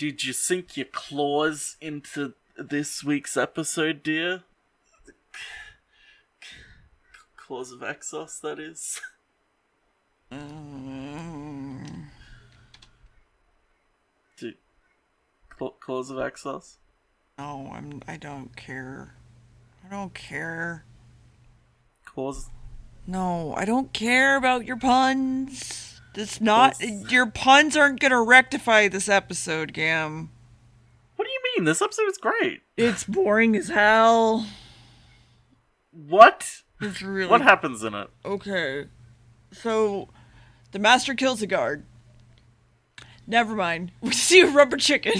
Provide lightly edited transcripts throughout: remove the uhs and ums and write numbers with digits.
Did you sink your claws into this week's episode, dear? Claws of Axos, that is. Claws of Axos? No, I don't care. I don't care. Claws? No, I don't care about your puns. It's not. Your puns aren't gonna rectify this episode, Gamb. What do you mean? This episode is great. It's boring as hell. What? It's really. What happens in it? Okay. So, the master kills a guard. Never mind. We see a rubber chicken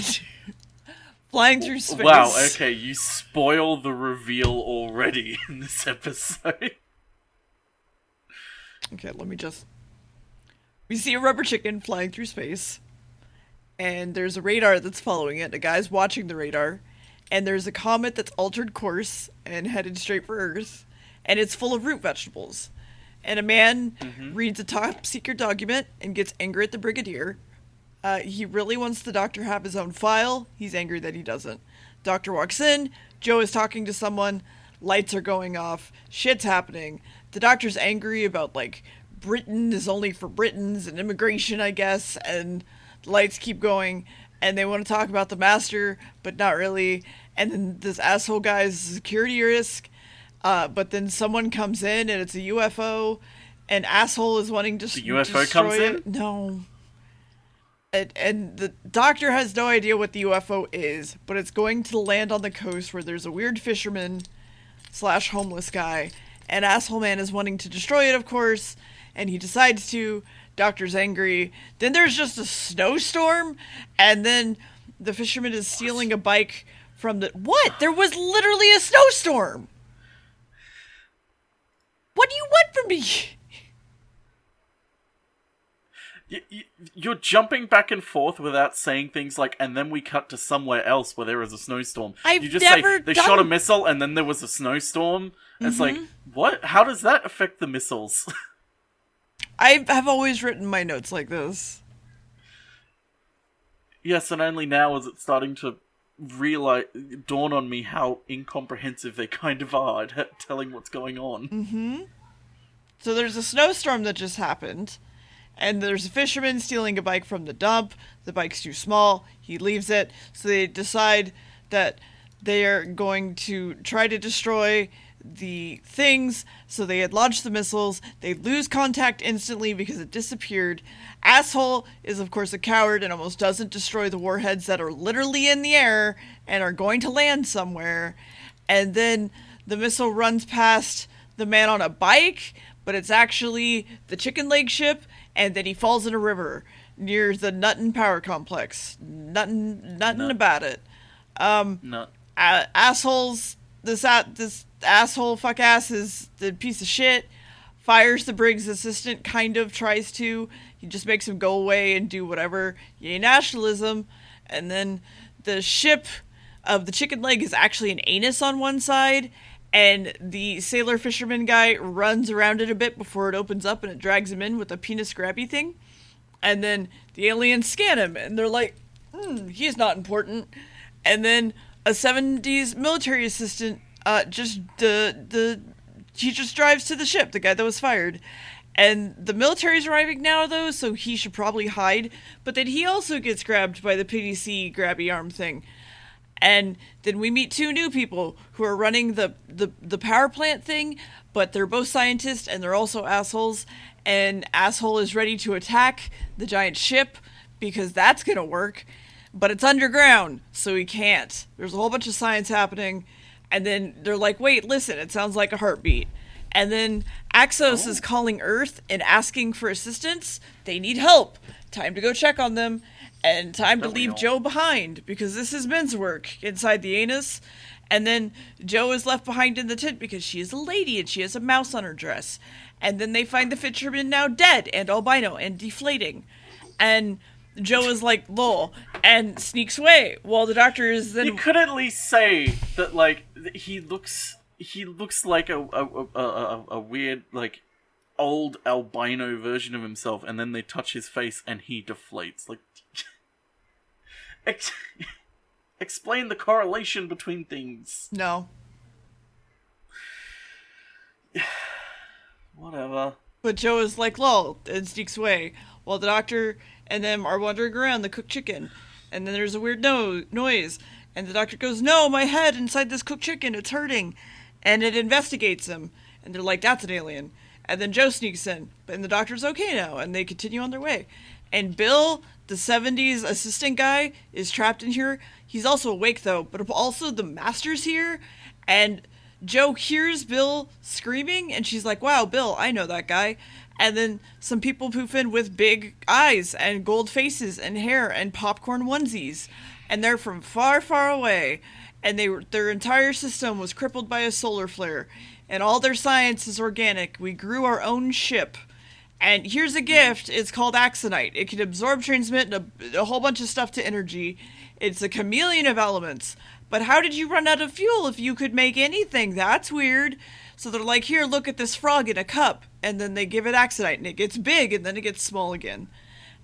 flying through space. Wow, okay, you spoil the reveal already in this episode. Okay, let me just... We see a rubber chicken flying through space. And there's a radar that's following it. A guy's watching the radar. And there's a comet that's altered course and headed straight for Earth. And it's full of root vegetables. And a man reads a top secret document and gets angry at the brigadier. He really wants the doctor to have his own file. He's angry that he doesn't. Doctor walks in. Joe is talking to someone. Lights are going off. Shit's happening. The doctor's angry about, like, Britain is only for Britons and immigration, I guess. And the lights keep going. And they want to talk about the master, but not really. And then this asshole guy's a security risk. But then someone comes in and it's a UFO. And asshole is wanting to the UFO comes in? No. And the doctor has no idea what the UFO is, but it's going to land on the coast where there's a weird fisherman / homeless guy. And asshole man is wanting to destroy it, of course. And he decides to. Doctor's angry. Then there's just a snowstorm. And then the fisherman is stealing a bike from the... What? There was literally a snowstorm! What do you want from me? You're jumping back and forth without saying things like, and then we cut to somewhere else where there is a snowstorm. You just say, they shot a missile and then there was a snowstorm. It's like, what? How does that affect the missiles? I have always written my notes like this. Yes, and only now is it starting to dawn on me how incomprehensive they kind of are at telling what's going on. So there's a snowstorm that just happened. And there's a fisherman stealing a bike from the dump. The bike's too small. He leaves it. So they decide that they are going to try to destroy the things. So they had launched the missiles. They lose contact instantly because it disappeared. Asshole is, of course, a coward and almost doesn't destroy the warheads that are literally in the air and are going to land somewhere. And then the missile runs past the man on a bike, but it's actually the chicken leg ship. And then he falls in a river near the Nuttin Power Complex. Nothing about it. Assholes. This asshole fuck ass is the piece of shit. Fires the Briggs assistant. Kind of tries to. He just makes him go away and do whatever. Yay nationalism. And then the ship of the chicken leg is actually an anus on one side. And the sailor fisherman guy runs around it a bit before it opens up and it drags him in with a penis grabby thing. And then the aliens scan him and they're like, he's not important. And then a 70s military assistant he just drives to the ship, the guy that was fired. And the military's arriving now though, so he should probably hide. But then he also gets grabbed by the PDC grabby arm thing. And then we meet two new people who are running the power plant thing, but they're both scientists and they're also assholes. And asshole is ready to attack the giant ship because that's going to work. But it's underground, so he can't. There's a whole bunch of science happening. And then they're like, wait, listen, it sounds like a heartbeat. And then Axos is calling Earth and asking for assistance. They need help. Time to go check on them. And time to leave Joe behind, because this is men's work inside the anus. And then Joe is left behind in the tent because she is a lady and she has a mouse on her dress. And then they find the fisherman now dead and albino and deflating. And Joe is like, lol, and sneaks away while the doctor is then... You could at least say that, like, he looks like a weird, like, old albino version of himself, and then they touch his face and he deflates. Like... explain the correlation between things. No. Whatever. But Joe is like, lol, and sneaks away, while the doctor and them are wandering around the cooked chicken. And then there's a weird noise, and the doctor goes, no, my head inside this cooked chicken, it's hurting. And it investigates him, and they're like, that's an alien. And then Joe sneaks in, and the doctor's okay now, and they continue on their way. And Bill, the 70s assistant guy, is trapped in here. He's also awake, though, but also the master's here, and Joe hears Bill screaming, and she's like, wow, Bill, I know that guy. And then some people poof in with big eyes and gold faces and hair and popcorn onesies. And they're from far, far away. And their entire system was crippled by a solar flare. And all their science is organic. We grew our own ship. And here's a gift. It's called Axonite. It can absorb, transmit, a whole bunch of stuff to energy. It's a chameleon of elements. But how did you run out of fuel if you could make anything? That's weird. So they're like, here, look at this frog in a cup. And then they give it Axonite, and it gets big, and then it gets small again.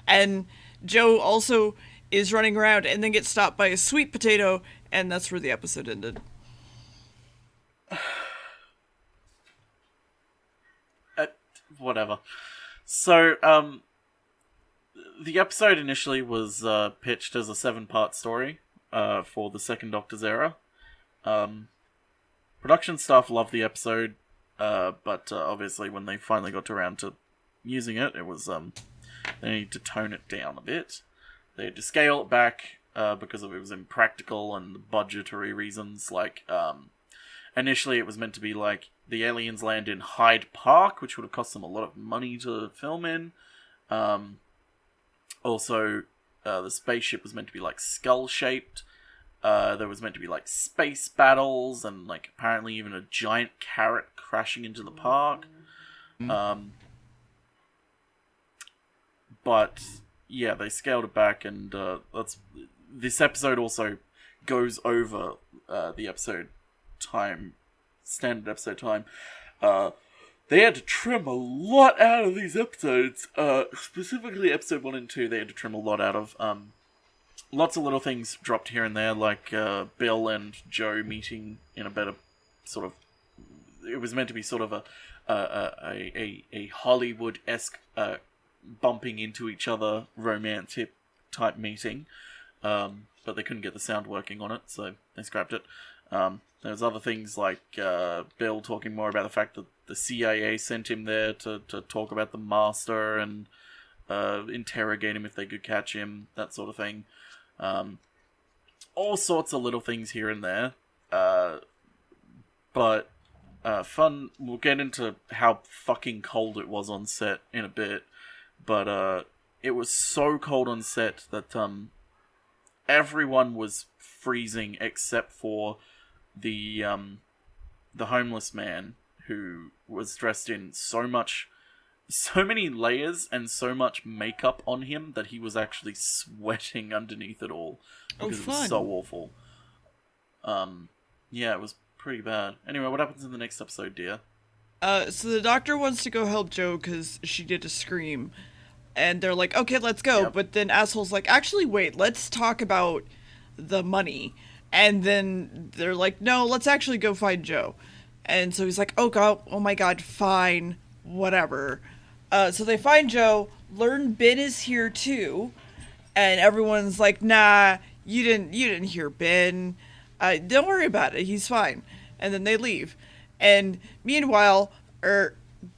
And Joe also is running around and then gets stopped by a sweet potato, and that's where the episode ended. Whatever. So, the episode initially was pitched as a 7-part story for the Second Doctor's era. Production staff loved the episode, but obviously when they finally got around to using it, it was they needed to tone it down a bit. They had to scale it back because it was impractical and budgetary reasons. Like, initially it was meant to be like the aliens land in Hyde Park, which would have cost them a lot of money to film in. Also, the spaceship was meant to be like skull-shaped. There was meant to be like space battles and like apparently even a giant carrot crashing into the park. But yeah, they scaled it back, and this episode also goes over the episode time, standard episode time. They had to trim a lot out of these episodes. Specifically episode 1 and 2, they had to trim a lot out of. Lots of little things dropped here and there, like Bill and Joe meeting in a better sort of. It was meant to be sort of a Hollywood-esque bumping into each other romantic type meeting, but they couldn't get the sound working on it, so they scrapped it. There's other things like Bill talking more about the fact that the CIA sent him there to talk about the Master and interrogate him if they could catch him, that sort of thing. All sorts of little things here and there. But fun. We'll get into how fucking cold it was on set in a bit. But it was so cold on set that everyone was freezing except for the homeless man, who was dressed in so many layers and so much makeup on him that he was actually sweating underneath it all because it was so awful. Yeah, it was pretty bad. Anyway, what happens in the next episode, dear? So the doctor wants to go help Joe because she did a scream, and they're like, okay, let's go. Yep. But then Asshole's like, actually, wait, let's talk about the money. And then they're like, no, let's actually go find Joe. And so he's like, oh my god, fine, whatever. So they find Joe, learn Ben is here too, and everyone's like, nah, you didn't hear Ben. Don't worry about it, he's fine. And then they leave. And meanwhile,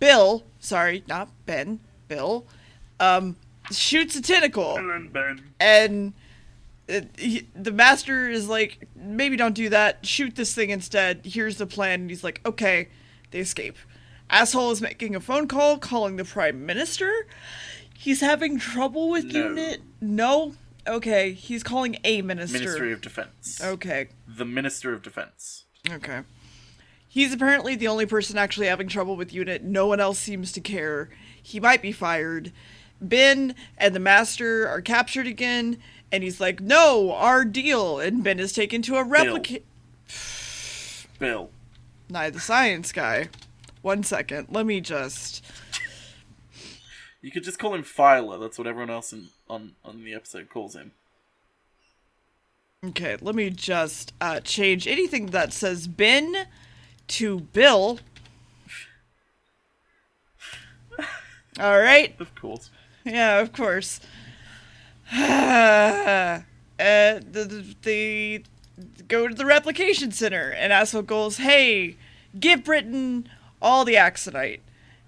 Bill, sorry, not Ben, Bill, shoots a tentacle. And the Master is like, maybe don't do that, shoot this thing instead, here's the plan. And he's like, okay, they escape. Asshole is making a phone call, calling the Prime Minister. He's having trouble with UNIT. No? Okay, he's calling a minister. Ministry of Defense. Okay. The Minister of Defense. Okay. He's apparently the only person actually having trouble with UNIT. No one else seems to care. He might be fired. Ben and the Master are captured again, and he's like, no, our deal. And Ben is taken to a replicate. Bill. Nah, the science guy. 1 second. Let me just... You could just call him Filer. That's what everyone else on the episode calls him. Okay, let me just change anything that says Ben to Bill. All right. Of course. Yeah, of course. They go to the replication center, and Asshole goes, hey, give Britain all the Axonite.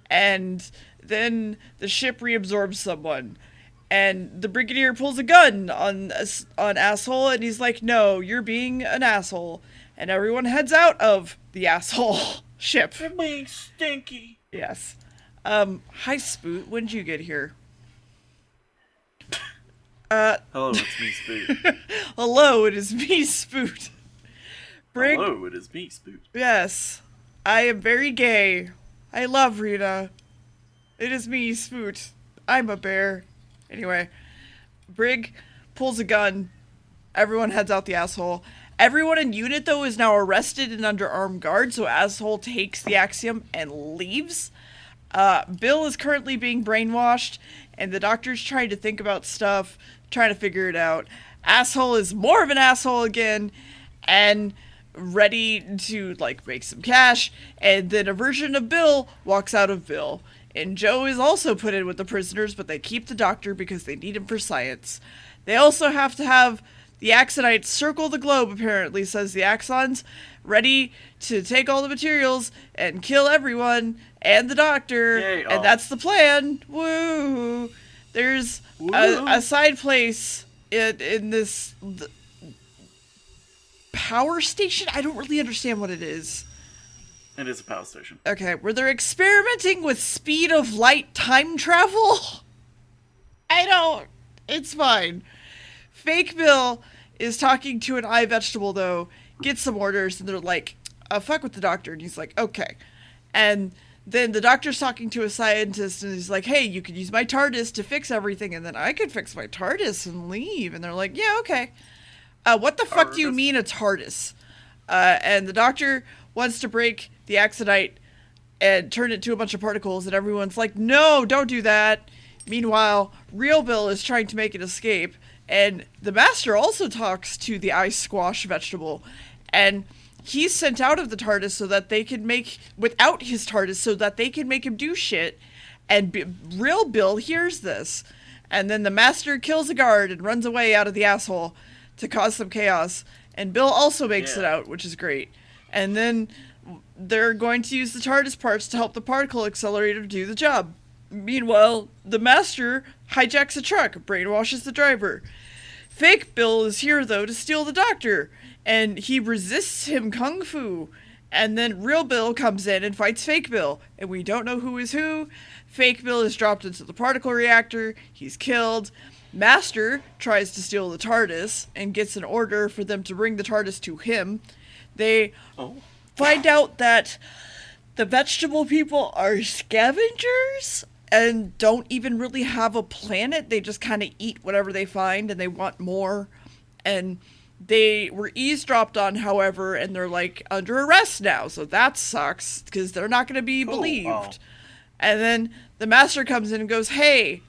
And then the ship reabsorbs someone. And the Brigadier pulls a gun on Asshole, and he's like, no, you're being an asshole. And everyone heads out of the asshole ship. You're being stinky. Yes. Hi, Spoot. When did you get here? Hello, it's me, Spoot. Hello, it is me, Spoot. Hello, it is me, Spoot. Yes. I am very gay. I love Rita. It is me, Spoot. I'm a bear. Anyway, Brig pulls a gun. Everyone heads out the asshole. Everyone in unit, though, is now arrested and under armed guard, so Asshole takes the Axiom and leaves. Bill is currently being brainwashed, and the doctor's trying to think about stuff, trying to figure it out. Asshole is more of an asshole again, and ready to, make some cash, and then a version of Bill walks out of Bill. And Joe is also put in with the prisoners, but they keep the doctor because they need him for science. They also have to have the Axonites circle the globe, apparently, says the Axons, ready to take all the materials and kill everyone and the doctor. Yay, and that's the plan. Woo! There's a side place in this power station. I don't really understand what it is. It is a power station. Okay, where they're experimenting with speed of light time travel? It's fine. Fake Bill is talking to an eye vegetable, though, gets some orders, and they're like, fuck with the doctor. And he's like, okay. And then the doctor's talking to a scientist, and he's like, hey, you could use my TARDIS to fix everything, and then I could fix my TARDIS and leave. And they're like, yeah, okay. What the fuck do you mean a TARDIS? And the doctor wants to break the Axonite and turn it to a bunch of particles, and everyone's like, no, don't do that. Meanwhile, Real Bill is trying to make it escape, and the Master also talks to the ice squash vegetable, and he's sent out of the TARDIS so that they can make, without his TARDIS, so that they can make him do shit, and Real Bill hears this, and then the Master kills a guard and runs away out of the asshole to cause some chaos, and Bill also makes it out, which is great. And then they're going to use the TARDIS parts to help the particle accelerator do the job. Meanwhile, the Master hijacks a truck, brainwashes the driver. Fake Bill is here, though, to steal the doctor, and he resists him kung fu. And then Real Bill comes in and fights Fake Bill, and we don't know who is who. Fake Bill is dropped into the particle reactor, he's killed. Master tries to steal the TARDIS and gets an order for them to bring the TARDIS to him. They find out that the vegetable people are scavengers and don't even really have a planet. They just kind of eat whatever they find, and they want more. And they were eavesdropped on, however, and they're, under arrest now. So that sucks, because they're not going to be believed. Wow. And then the Master comes in and goes, hey,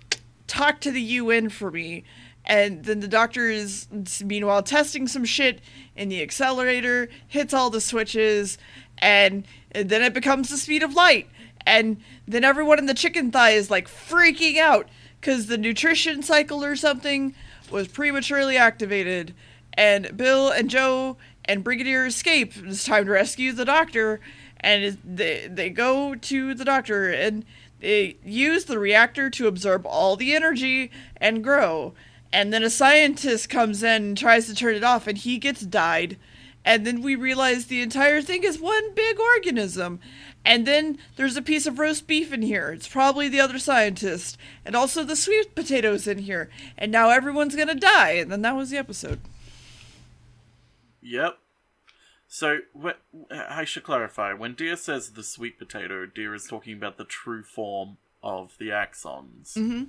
talk to the UN for me. And then the doctor is, meanwhile, testing some shit in the accelerator, hits all the switches, and then it becomes the speed of light. And then everyone in the chicken thigh is, freaking out, because the nutrition cycle or something was prematurely activated. And Bill and Joe and Brigadier escape. It's time to rescue the doctor. And they go to the doctor, and they use the reactor to absorb all the energy and grow. And then a scientist comes in and tries to turn it off, and he gets dyed. And then we realize the entire thing is one big organism. And then there's a piece of roast beef in here. It's probably the other scientist. And also the sweet potatoes in here. And now everyone's gonna die. And then that was the episode. Yep. So, I should clarify. When Deer says the sweet potato, Deer is talking about the true form of the axons. Mm-hmm.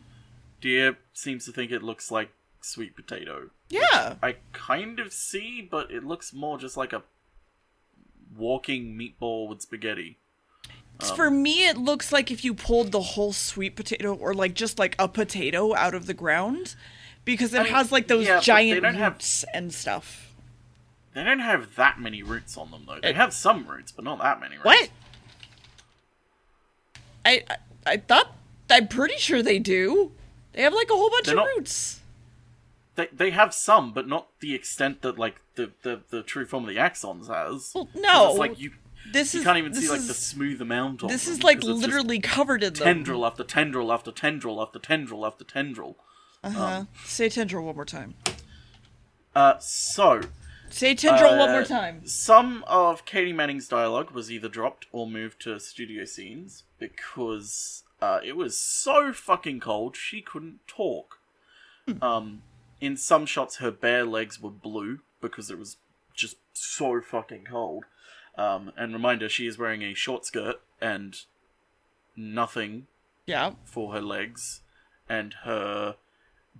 Deer seems to think it looks like sweet potato. Yeah. I kind of see, but it looks more just like a walking meatball with spaghetti. For me, it looks like if you pulled the whole sweet potato, or just a potato out of the ground, because it has like those giant roots and stuff. They don't have that many roots on them though. They have some roots, but not that many roots. What? I thought, I'm pretty sure they do. They have like a whole bunch of roots. They have some, but not the extent that like the true form of the Axons has. Well, no. It's like you can't even see like the smooth amount of this them. Is like literally covered in tendril after tendril after tendril after tendril after tendril. Say tendril one more time. Say tendril one more time. Some of Katie Manning's dialogue was either dropped or moved to studio scenes because it was so fucking cold she couldn't talk. In some shots, her bare legs were blue because it was just so fucking cold. And reminder, she is wearing a short skirt and nothing for her legs. And her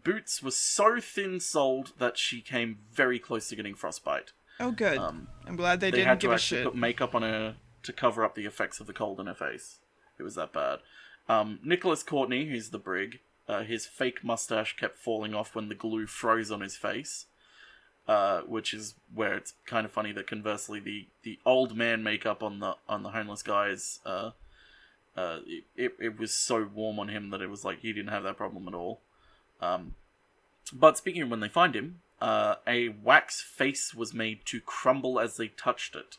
boots were so thin-soled that she came very close to getting frostbite. Oh, good. I'm glad they didn't give a shit. They had to put makeup on her to cover up the effects of the cold in her face. It was that bad. Nicholas Courtney, who's the brig, his fake mustache kept falling off when the glue froze on his face. Which is where it's kind of funny that conversely the old man makeup on the homeless guys, it was so warm on him that it was like he didn't have that problem at all. But speaking of when they find him, a wax face was made to crumble as they touched it,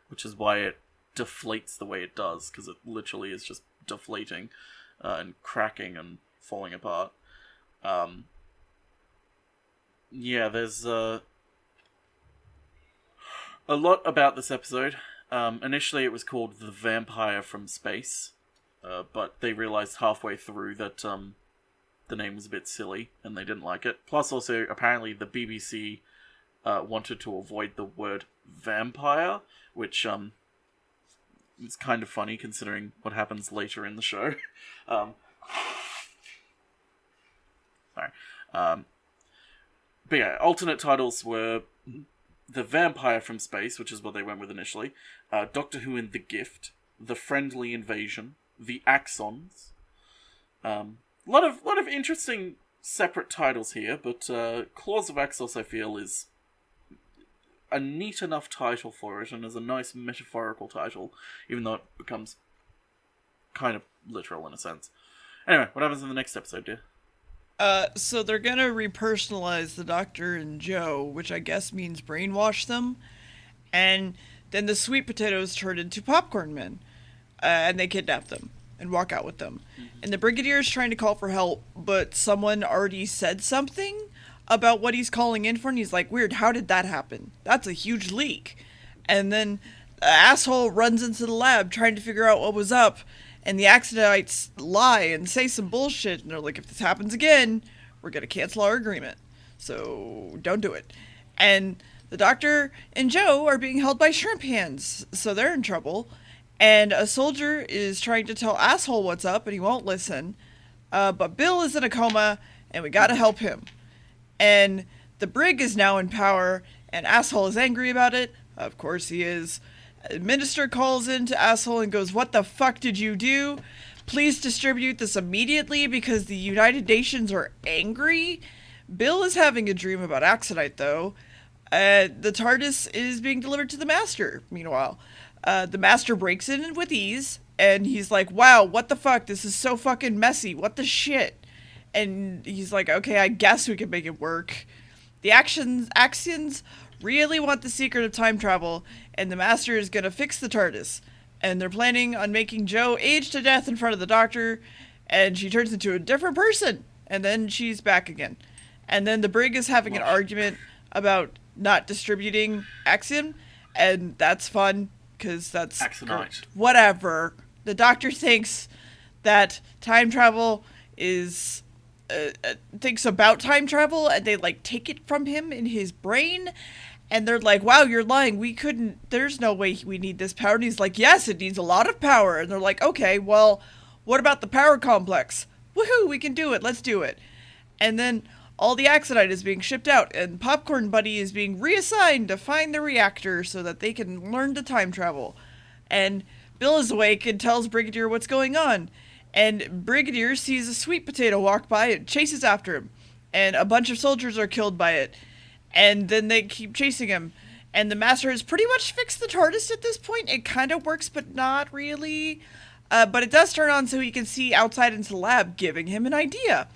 which is why it deflates the way it does, because it literally is just deflating and cracking and falling apart. There's a lot about this episode. Initially it was called The Vampire from Space, but they realized halfway through that the name was a bit silly and they didn't like it. Plus also, apparently the BBC wanted to avoid the word vampire, which is kind of funny considering what happens later in the show. But yeah, alternate titles were The Vampire from Space, which is what they went with initially, Doctor Who and the Gift, The Friendly Invasion, The Axons. A lot of interesting separate titles here, but Claws of Axos, I feel, is a neat enough title for it, and is a nice metaphorical title, even though it becomes kind of literal in a sense. Anyway, what happens in the next episode, dear? So they're gonna repersonalize the Doctor and Joe, which I guess means brainwash them, and then the sweet potatoes turn into popcorn men, and they kidnap them and walk out with them. And the Brigadier is trying to call for help, but someone already said something about what he's calling in for, and he's like, weird, how did that happen? That's a huge leak. And then the asshole runs into the lab trying to figure out what was up, and the Accidentites lie and say some bullshit, and they're like, if this happens again, we're gonna cancel our agreement. So, don't do it. And the Doctor and Joe are being held by shrimp hands, so they're in trouble. And a soldier is trying to tell Asshole what's up, and he won't listen. But Bill is in a coma, and we gotta help him. And the brig is now in power, and Asshole is angry about it. Of course he is. A minister calls in to Asshole and goes, what the fuck did you do? Please distribute this immediately because the United Nations are angry. Bill is having a dream about Axonite, though. The TARDIS is being delivered to the Master, meanwhile. The Master breaks in with ease, and he's like, wow, what the fuck? This is so fucking messy. What the shit? And he's like, okay, I guess we can make it work. The Axions really want the secret of time travel, and the Master is gonna fix the TARDIS. And they're planning on making Joe age to death in front of the Doctor, and she turns into a different person, and then she's back again. And then the brig is having an argument about not distributing Axiom, and that's fun, because that's... Axonite. Whatever. The Doctor thinks that time travel is... thinks about time travel, and they, like, take it from him in his brain, and they're like, wow, you're lying, we couldn't, there's no way we need this power, and he's like, yes, it needs a lot of power, and they're like, okay, well, what about the power complex? Woohoo, we can do it, let's do it. And then all the Axonite is being shipped out, and Popcorn Buddy is being reassigned to find the reactor so that they can learn to time travel. And Bill is awake and tells Brigadier what's going on, and Brigadier sees a sweet potato walk by and chases after him. and a bunch of soldiers are killed by it. And then they keep chasing him. And the Master has pretty much fixed the TARDIS at this point. It kind of works, but not really. But it does turn on so he can see outside into the lab, giving him an idea.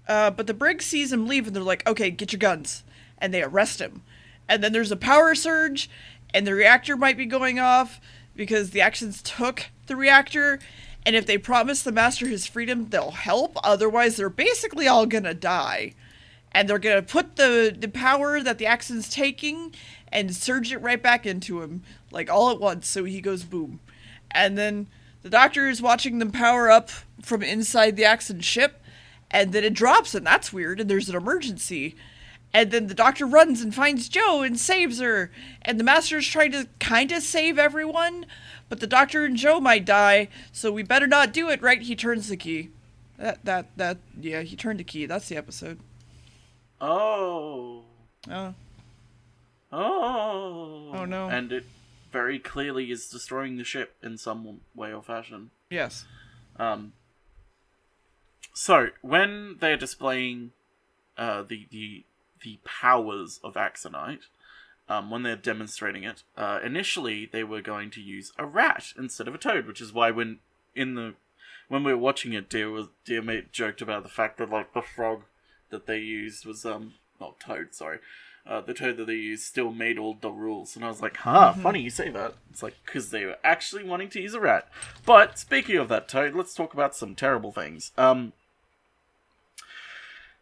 But the brig sees him leave, and they're like, okay, get your guns. And they arrest him. And then there's a power surge, and the reactor might be going off, because the Axons took the reactor. And if they promise the Master his freedom, they'll help. Otherwise, they're basically all gonna die. And they're going to put the power that the Axon's taking and surge it right back into him, like all at once, so he goes boom. And then the Doctor is watching them power up from inside the Axon ship, and then it drops, and that's weird, and there's an emergency. And then the Doctor runs and finds Jo and saves her, and the Master's trying to kind of save everyone, but the Doctor and Jo might die, so we better not do it, right? He turns the key. Yeah, he turned the key. That's the episode. Oh. Oh. Oh. Oh no. And it very clearly is destroying the ship in some way or fashion. Yes. So, when they're displaying the powers of Axonite, when they're demonstrating it, initially they were going to use a rat instead of a toad, which is why when we were watching it, Dear Mate joked about the fact that, like, the frog that they used was, not toad, sorry. The toad that they used still made all the rules. And I was like, funny you say that. It's like, because they were actually wanting to use a rat. But, speaking of that toad, let's talk about some terrible things.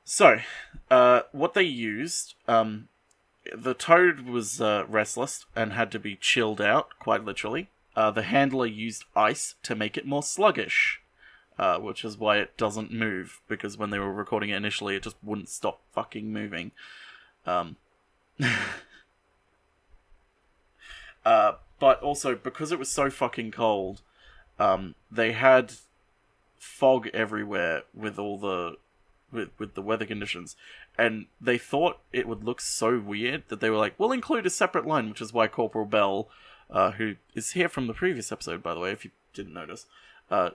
So, what they used, the toad was restless and had to be chilled out, quite literally. The handler used ice to make it more sluggish. Which is why it doesn't move, because when they were recording it initially, it just wouldn't stop fucking moving. But also, because it was so fucking cold, they had fog everywhere with all the with the weather conditions, and they thought it would look so weird that they were like, we'll include a separate line, which is why Corporal Bell, who is here from the previous episode, by the way, if you didn't notice,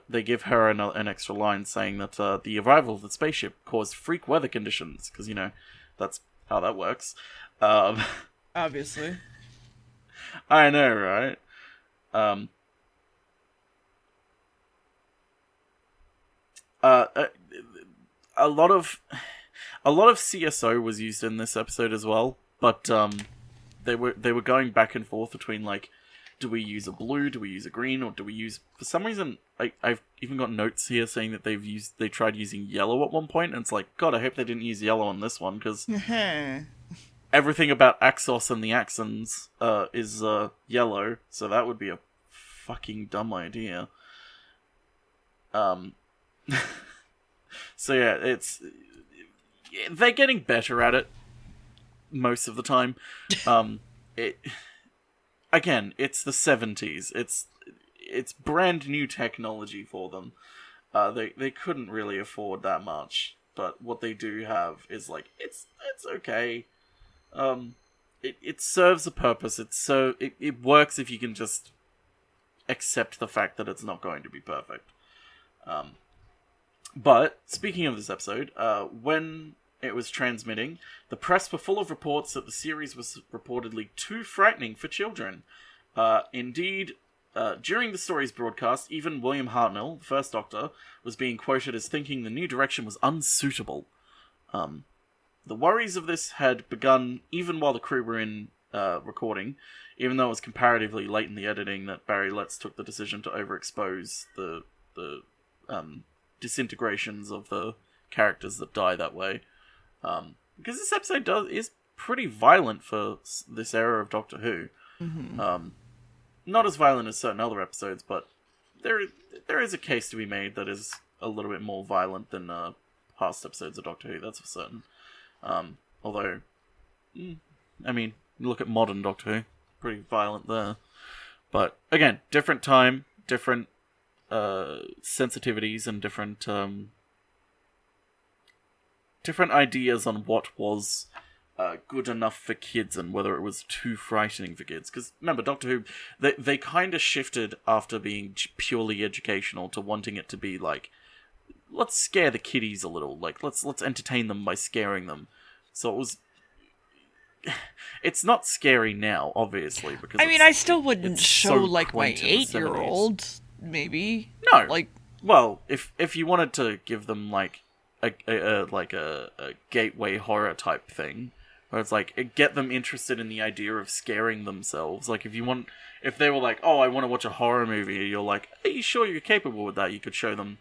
they give her an extra line saying that the arrival of the spaceship caused freak weather conditions, because, you know, that's how that works. Obviously. I know, right? A lot of CSO was used in this episode as well, but they were going back and forth between, like, do we use a blue, do we use a green, or do we use... For some reason, I've even got notes here saying that they tried using yellow at one point, and it's like, God, I hope they didn't use yellow on this one, because everything about Axos and the Axons is yellow, so that would be a fucking dumb idea. So yeah, they're getting better at it most of the time. Again, it's the 70s. It's brand new technology for them. They couldn't really afford that much, but what they do have is, like, it's okay. It serves a purpose. It works if you can just accept the fact that it's not going to be perfect. But speaking of this episode, when it was transmitting, the press were full of reports that the series was reportedly too frightening for children. Indeed, during the story's broadcast, even William Hartnell, the first Doctor, was being quoted as thinking the new direction was unsuitable. The worries of this had begun even while the crew were in recording, even though it was comparatively late in the editing that Barry Letts took the decision to overexpose the disintegrations of the characters that die that way. Because this episode is pretty violent for this era of Doctor Who. Mm-hmm. Not as violent as certain other episodes, but there is a case to be made that is a little bit more violent than past episodes of Doctor Who, that's for certain. Although, I mean, look at modern Doctor Who, pretty violent there. But again, different time, different sensitivities, and different ideas on what was good enough for kids and whether it was too frightening for kids. Because remember, Doctor Who, they kind of shifted after being purely educational to wanting it to be like let's scare the kiddies a little. Like, let's entertain them by scaring them. So it was... It's not scary now, obviously, because I still wouldn't show, so like, my 8-year-old, maybe. No. Like... Well, if you wanted to give them, like, a gateway horror type thing, where it's like, get them interested in the idea of scaring themselves. Like, if they were like, oh, I want to watch a horror movie, you're like, are you sure you're capable with that? You could show them...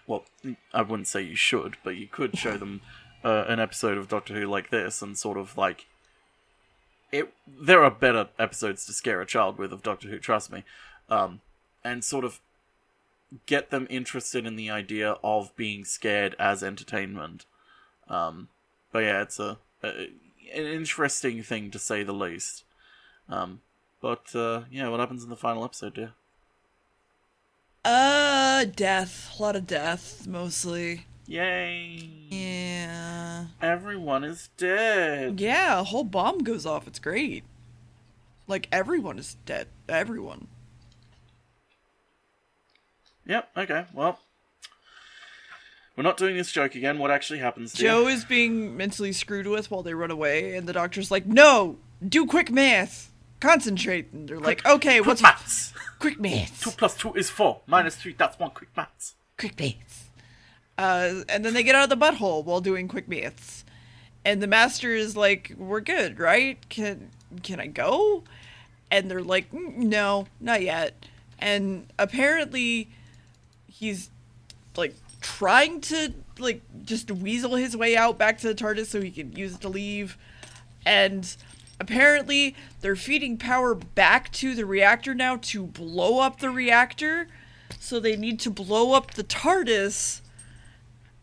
Well, I wouldn't say you should, but you could show them an episode of Doctor Who like this, and sort of, like... There are better episodes to scare a child with of Doctor Who, trust me. And sort of get them interested in the idea of being scared as entertainment. But yeah, it's an interesting thing to say the least. But yeah, what happens in the final episode, dear? Death. A lot of death, mostly. Yay! Yeah. Everyone is dead. Yeah, a whole bomb goes off. It's great. Like, everyone is dead. Everyone. Yep, okay, well. We're not doing this joke again. What actually happens, dear? Joe is being mentally screwed with while they run away, and the doctor's like, no! Do quick math! Concentrate! And they're like, okay, quick what's... maths! Quick maths! 2 plus 2 is 4. Minus 3, that's 1. Quick maths. Quick maths. And then they get out of the butthole while doing quick maths. And the master is like, we're good, right? Can I go? And they're like, no, not yet. And apparently he's, like, trying to, like, just weasel his way out back to the TARDIS so he can use it to leave. And apparently they're feeding power back to the reactor now to blow up the reactor. So they need to blow up the TARDIS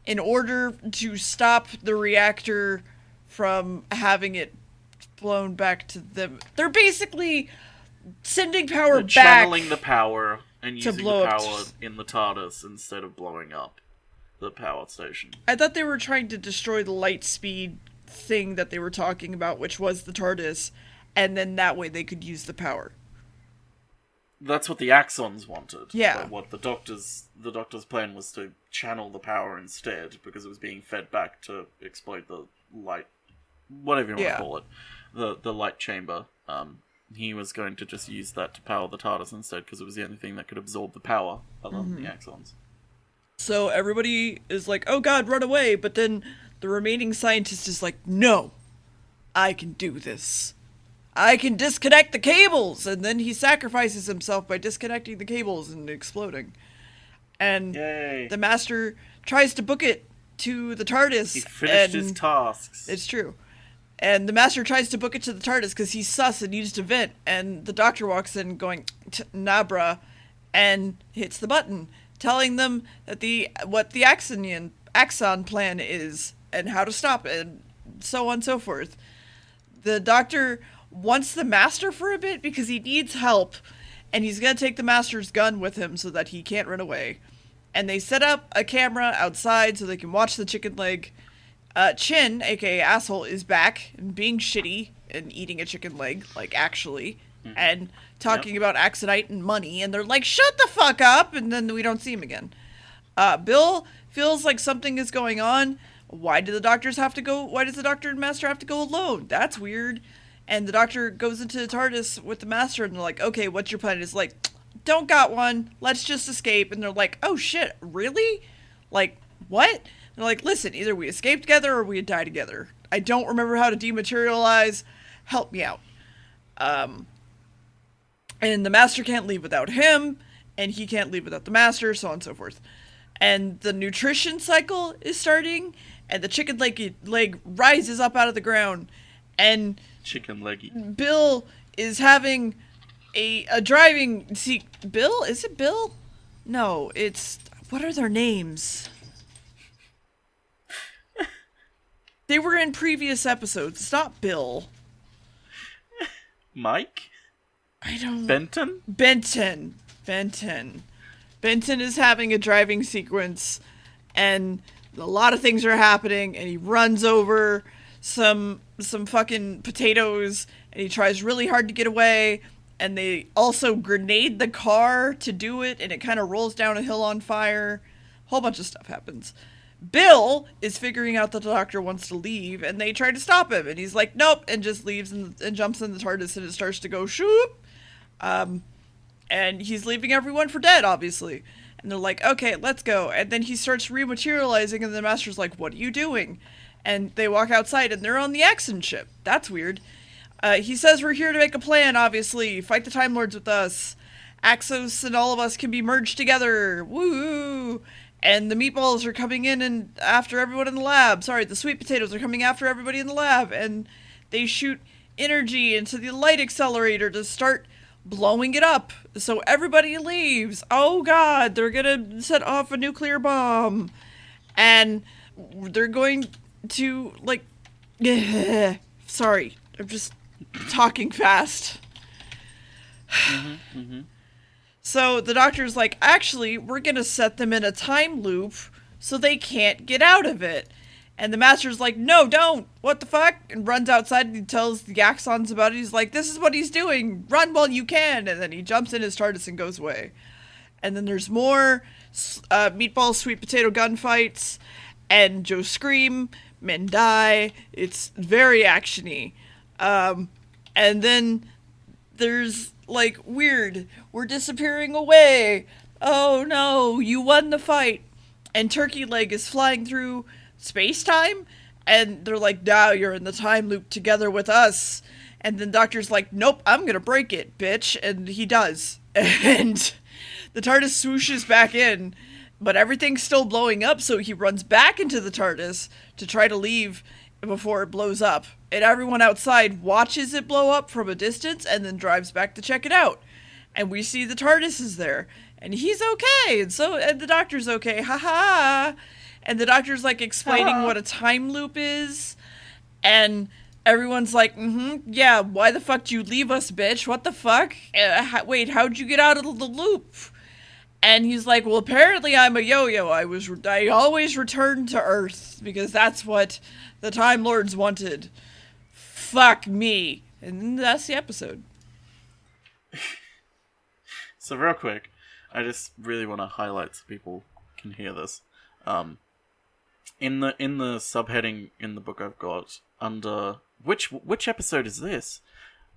in order to stop the reactor from having it blown back to them. They're basically sending power back. Channeling the power and using the blow power in the TARDIS instead of blowing up the power station. I thought they were trying to destroy the light speed thing that they were talking about, which was the TARDIS, and then that way they could use the power. That's what the Axons wanted. Yeah. But what the Doctor's plan was to channel the power instead, because it was being fed back to explode the light, whatever you want to call it, the light chamber. He was going to just use that to power the TARDIS instead, because it was the only thing that could absorb the power other than the Axons. So everybody is like, oh god, run away, but then the remaining scientist is like, no, I can do this. I can disconnect the cables! And then he sacrifices himself by disconnecting the cables and exploding. And Yay. The Master tries to book it to the TARDIS. He finished his tasks. It's true. And the Master tries to book it to the TARDIS because he's sus and needs to vent. And the Doctor walks in going, nah, bruh, and hits the button, telling them that what the Axon plan is and how to stop it, and so on and so forth. The Doctor wants the Master for a bit because he needs help, and he's going to take the Master's gun with him so that he can't run away. And they set up a camera outside so they can watch the chicken leg. Chin, aka Asshole, is back and being shitty and eating a chicken leg, like actually, and talking about Axonite and money, and they're like, shut the fuck up, and then we don't see him again. Bill feels like something is going on. Why does the Doctor and Master have to go alone? That's weird. And the Doctor goes into the TARDIS with the Master, and they're like, okay, what's your plan? And it's like, don't got one. Let's just escape. And they're like, oh shit, really? Like, what? And they're like, listen, either we escape together or we die together. I don't remember how to dematerialize. Help me out. And the Master can't leave without him, and he can't leave without the Master, so on and so forth. And the nutrition cycle is starting, and the chicken leg rises up out of the ground, and chicken leggy. Bill is having a driving seat. Bill? Is it Bill? No, it's... What are their names? They were in previous episodes. It's not Bill. Mike? I don't... Benton? Benton is having a driving sequence, and a lot of things are happening, and he runs over some fucking potatoes, and he tries really hard to get away, and they also grenade the car to do it, and it kind of rolls down a hill on fire. Whole bunch of stuff happens. Bill is figuring out that the Doctor wants to leave, and they try to stop him, and he's like, nope, and just leaves and jumps in the TARDIS, and it starts to go shoop. And he's leaving everyone for dead, obviously. And they're like, okay, let's go. And then he starts rematerializing, and the Master's like, what are you doing? And they walk outside, and they're on the Axon ship. That's weird. He says, we're here to make a plan, obviously. Fight the Time Lords with us. Axos and all of us can be merged together. Woo! And the meatballs are coming in and after everyone in the lab. Sorry, the sweet potatoes are coming after everybody in the lab. And they shoot energy into the light accelerator to start blowing it up. So everybody leaves. Oh god, they're gonna set off a nuclear bomb. And they're going to, like... Sorry, I'm just talking fast. So the Doctor's like, actually, we're going to set them in a time loop so they can't get out of it. And the Master's like, no, don't. What the fuck? And runs outside and he tells the Axons about it. He's like, this is what he's doing. Run while you can. And then he jumps in his TARDIS and goes away. And then there's more meatball, sweet potato gunfights. And Joe scream. Men die. It's very action-y. And then there's... like, weird, we're disappearing away. Oh no, you won the fight. And Turkey Leg is flying through space-time, and they're like, now you're in the time loop together with us. And then Doctor's like, nope, I'm gonna break it, bitch. And he does. And the TARDIS swooshes back in, but everything's still blowing up, so he runs back into the TARDIS to try to leave before it blows up. And everyone outside watches it blow up from a distance and then drives back to check it out. And we see the TARDIS is there. And he's okay. And the Doctor's okay. Ha ha. And the Doctor's like explaining what a time loop is. And everyone's like, yeah, why the fuck did you leave us, bitch? What the fuck? Wait, how'd you get out of the loop? And he's like, well, apparently I'm a yo-yo. I always return to Earth because that's what the Time Lords wanted. Fuck me. And that's the episode. So real quick, I just really want to highlight so people can hear this. In the subheading in the book I've got, under... Which episode is this?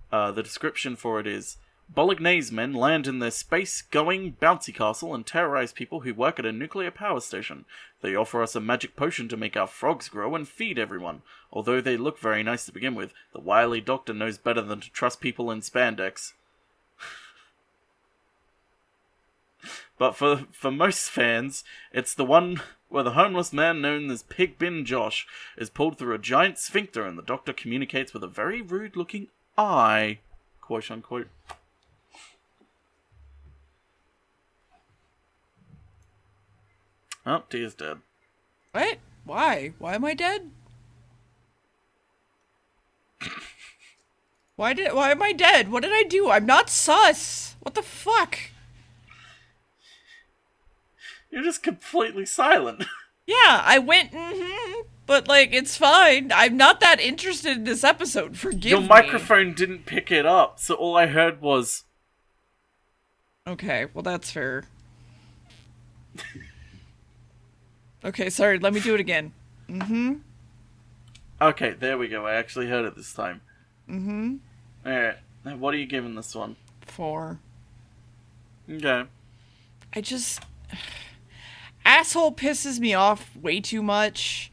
The description for it is... Bolognese men land in their space-going bouncy castle and terrorize people who work at a nuclear power station. They offer us a magic potion to make our frogs grow and feed everyone. Although they look very nice to begin with, the wily Doctor knows better than to trust people in spandex. But for most fans, it's the one where the homeless man known as Pig Bin Josh is pulled through a giant sphincter and the Doctor communicates with a very rude-looking eye. Quote unquote. Oh, Tia's dead. What? Why? Why am I dead? Why am I dead? What did I do? I'm not sus. What the fuck? You're just completely silent. Yeah, I went, but, like, it's fine. I'm not that interested in this episode. Forgive me. Your microphone didn't pick it up, so all I heard was... Okay, well, that's fair. Okay, sorry, let me do it again. Okay, there we go. I actually heard it this time. Alright, now what are you giving this one? 4. Okay. I just... Asshole pisses me off way too much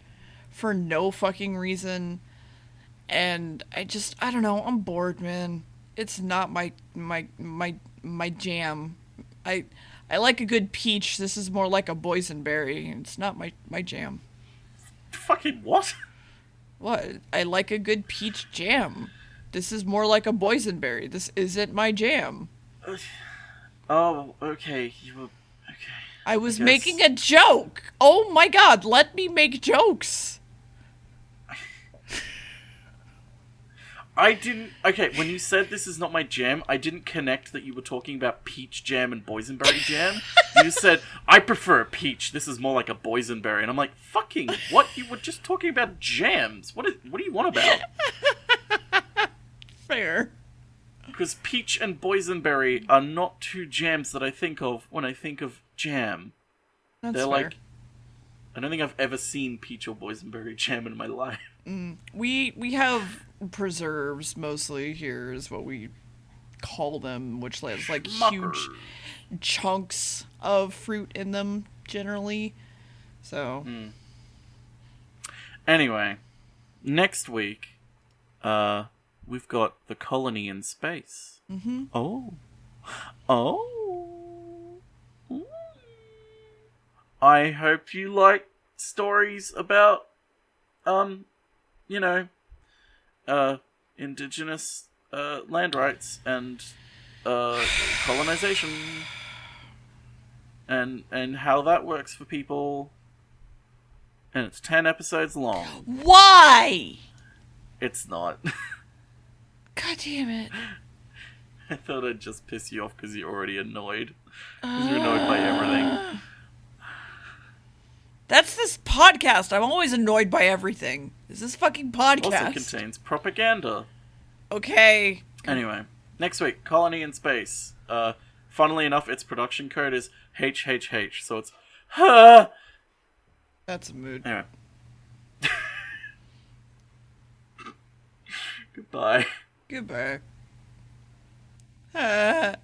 for no fucking reason. And I don't know, I'm bored, man. It's not my jam. I like a good peach. This is more like a boysenberry. It's not my jam. Fucking what? What? I like a good peach jam. This is more like a boysenberry. This isn't my jam. Oh, okay. I was making a joke. Oh my god, let me make jokes. I didn't... Okay, when you said this is not my jam, I didn't connect that you were talking about peach jam and boysenberry jam. You just said, I prefer a peach, this is more like a boysenberry. And I'm like, fucking what? You were just talking about jams. What do you want about? Fair. Because peach and boysenberry are not two jams that I think of when I think of jam. That's They're fair. like I don't think I've ever seen peach or boysenberry jam in my life. We have preserves mostly here is what we call them, which has like huge chunks of fruit in them generally. So anyway, next week we've got the colony in space. Oh I hope you like stories about indigenous land rights and colonization and how that works for people. And it's 10 episodes long. Why? It's not. God damn it. I thought I'd just piss you off because you're already annoyed. Because you're annoyed by everything. That's this podcast. I'm always annoyed by everything. Is this fucking podcast? Also contains propaganda. Okay. Anyway, next week, Colony in Space. Funnily enough, its production code is HHH, so it's That's a mood. Anyway. Goodbye. Goodbye.